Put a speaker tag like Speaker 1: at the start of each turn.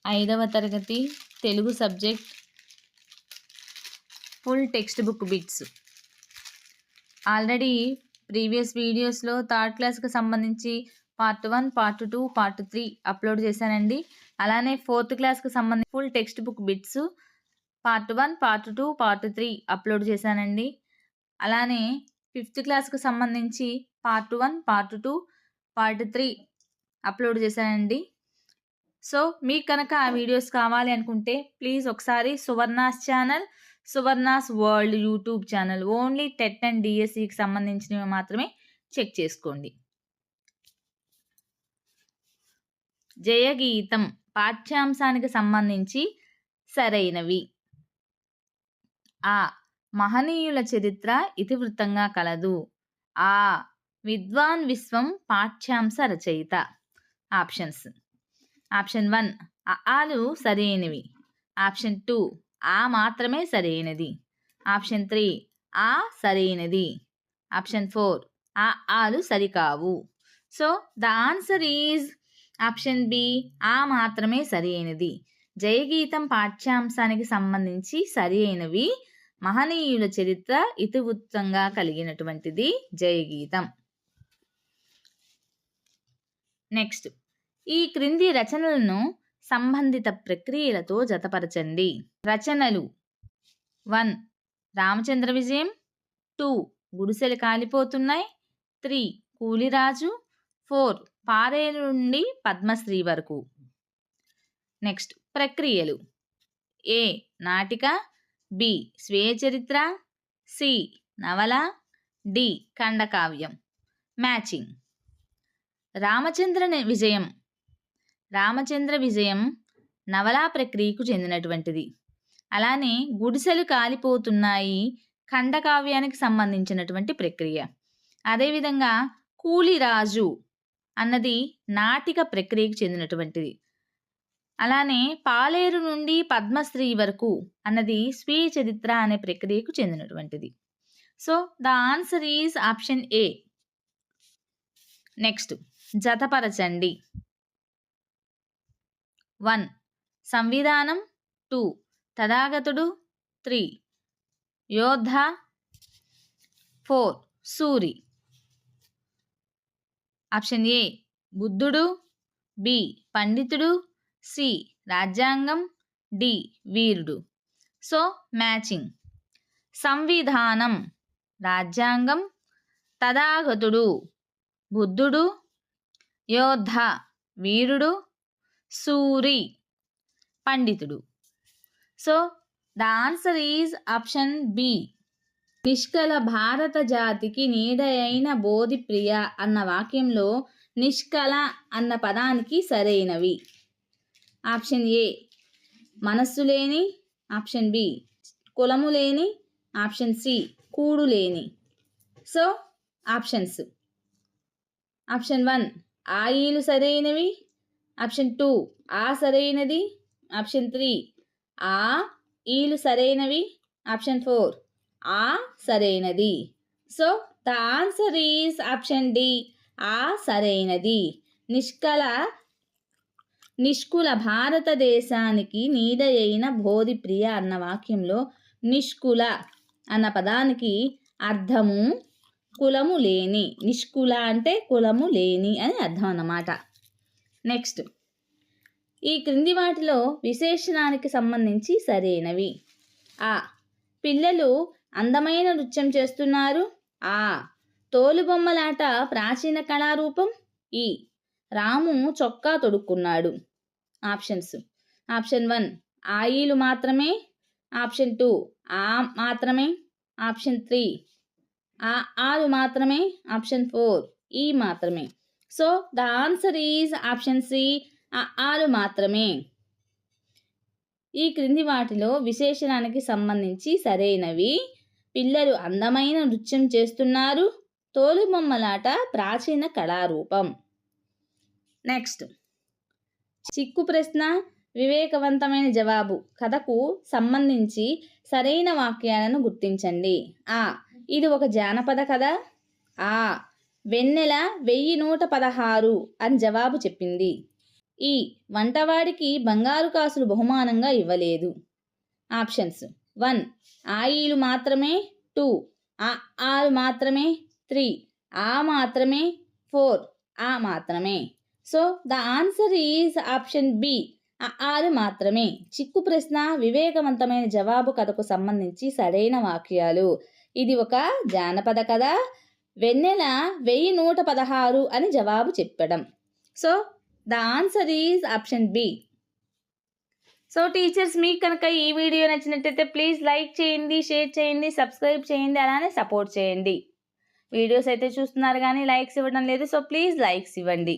Speaker 1: 5వ తరగతి Telugu subject full text book bits. Already previous వీడియోస్లో థర్డ్ క్లాస్కి సంబంధించి పార్ట్ 1, పార్ట్ 2, పార్ట్ 3 అప్లోడ్ చేశానండి. అలానే 4th క్లాస్కి సంబంధించి full text book bits part 1, part 2, part 3 upload చేశానండి. అలానే 5th క్లాస్కి సంబంధించి పార్ట్ 1, పార్ట్ 2, పార్ట్ 3 అప్లోడ్ చేశానండి. సో మీకు కనుక ఆ వీడియోస్ కావాలి అనుకుంటే ప్లీజ్ ఒకసారి Suvarna's channel, Suvarna's world YouTube channel only TET and డిఎస్సికి సంబంధించినవి మాత్రమే చెక్ చేసుకోండి. జయగీతం పాఠ్యాంశానికి సంబంధించి సరైనవి. ఆ మహనీయుల చరిత్ర ఇతివృత్తంగా కలదు. ఆ విద్వాన్ విశ్వం పాఠ్యాంశ రచయిత. ఆప్షన్స్: ఆప్షన్ 1 ఆలు సరైనవి. ఆప్షన్ 2 ఆ మాత్రమే సరైనది. ఆప్షన్ 3 ఆ సరైనది. ఆప్షన్ 4 ఆలు సరికావు. So the answer is option B, ఆ మాత్రమే సరైనది. జయగీతం పాఠ్యాంశానికి సంబంధించి సరైనవి మహనీయుల చరిత్ర ఇతివృత్తంగా కలిగినటువంటిది జయగీతం. నెక్స్ట్, ఈ క్రింది రచనలను సంబంధిత ప్రక్రియలతో జతపరచండి. రచనలు: 1 రామచంద్ర విజయం, 2 గుడిసెలు కాలిపోతున్నాయి, 3 కూలిరాజు, 4 పారేరు నుండి పద్మశ్రీ వరకు. నెక్స్ట్, ప్రక్రియలు: ఏ నాటిక, బి స్వీయ చరిత్ర, సి నవల, డి ఖండకావ్యం. మ్యాచింగ్: రామచంద్ర విజయం నవలా ప్రక్రియకు చెందినటువంటిది. అలానే గుడిసెలు కాలిపోతున్నాయి ఖండకావ్యానికి సంబంధించినటువంటి ప్రక్రియ. అదేవిధంగా కూలిరాజు అన్నది నాటిక ప్రక్రియకు చెందినటువంటిది. అలానే పాలేరు నుండి పద్మశ్రీ వరకు అన్నది స్వీయ చరిత్ర అనే ప్రక్రియకు చెందినటువంటిది. So the answer is option A. Next, జతపరచండి. 1 సంవిధానం, 2 తథాగతుడు, 3 యోద్ధ, 4 సూరి. ఆప్షన్ ఏ బుద్ధుడు, బి పండితుడు, సి రాజ్యాంగం, డి వీరుడు. సో మ్యాచింగ్: సంవిధానం రాజ్యాంగం, తథాగతుడు బుద్ధుడు, యోద్ధ వీరుడు, సూరి పండితుడు. So the answer is option B. నిష్కల భారత జాతికి నీడ అయిన బోధిప్రియ అన్న వాక్యంలో నిష్కల అన్న పదానికి సరైనవి. ఆప్షన్ ఏ మనస్సు లేని, ఆప్షన్ బి కులము లేని, ఆప్షన్ సి కూడు లేని. సో ఆప్షన్స్: ఆప్షన్ 1 ఆయిలు సరైనవి, ఆప్షన్ 2 ఆ సరైనది, ఆప్షన్ 3 ఆ ఈలు సరైనవి, ఆప్షన్ 4 ఆ సరైనది. So the answer is option D, ఆ సరైనది. నిష్కుల భారతదేశానికి నీడ అయిన బోధిప్రియ అన్న వాక్యంలో నిష్కుల అన్న పదానికి అర్థము కులము లేని. నిష్కుల అంటే కులము లేని అని అర్థం అన్నమాట. నెక్స్ట్, ఈ క్రింది వాటిలో విశేషణానికి సంబంధించి సరైనవి. ఆ పిల్లలు అందమైన నృత్యం చేస్తున్నారు. ఆ తోలుబొమ్మలాట ప్రాచీన కళారూపం. ఈ రాము చొక్కా తొడుక్కున్నాడు. ఆప్షన్స్: ఆప్షన్ 1 ఆయిలు మాత్రమే, ఆప్షన్ 2 ఆ మాత్రమే, ఆప్షన్ 3 ఆలు మాత్రమే, ఆప్షన్ 4 ఈ మాత్రమే. So the answer is option C, ఆలు మాత్రమే. ఈ క్రింది వాటిలో విశేషణానికి సంబంధించి సరైనవి: పిల్లలు అందమైన నృత్యం చేస్తున్నారు, తోలుబొమ్మలాట ప్రాచీన కళారూపం. నెక్స్ట్, చిక్కు ప్రశ్న, వివేకవంతమైన జవాబు. కథకు సంబంధించి సరైన వాక్యాలను గుర్తించండి. ఇది ఒక జానపద కథ. వెన్నెల 1116 అని జవాబు చెప్పింది. ఈ వంటవాడికి బంగారు కాసులు బహుమానంగా ఇవ్వలేదు. ఆప్షన్స్ 1 ఆయిలు మాత్రమే, 2 ఆలు మాత్రమే, 3 ఆ మాత్రమే, 4 ఆ మాత్రమే. So the answer is option B, ఆలు మాత్రమే. చిక్కు ప్రశ్న, వివేకవంతమైన జవాబు కథకు సంబంధించి సరైన వాక్యాలు. ఇది ఒక జానపద కథ. వెన్నెల 1116 అని జవాబు చెప్పడం. So the answer is option B. So teachers, మీకు కనుక ఈ వీడియో నచ్చినట్టయితే ప్లీజ్ లైక్ చేయండి, షేర్ చేయండి, సబ్స్క్రైబ్ చేయండి, అలానే సపోర్ట్ చేయండి. వీడియోస్ అయితే చూస్తున్నారు కానీ లైక్స్ ఇవ్వడం లేదు. సో ప్లీజ్ లైక్స్ ఇవ్వండి.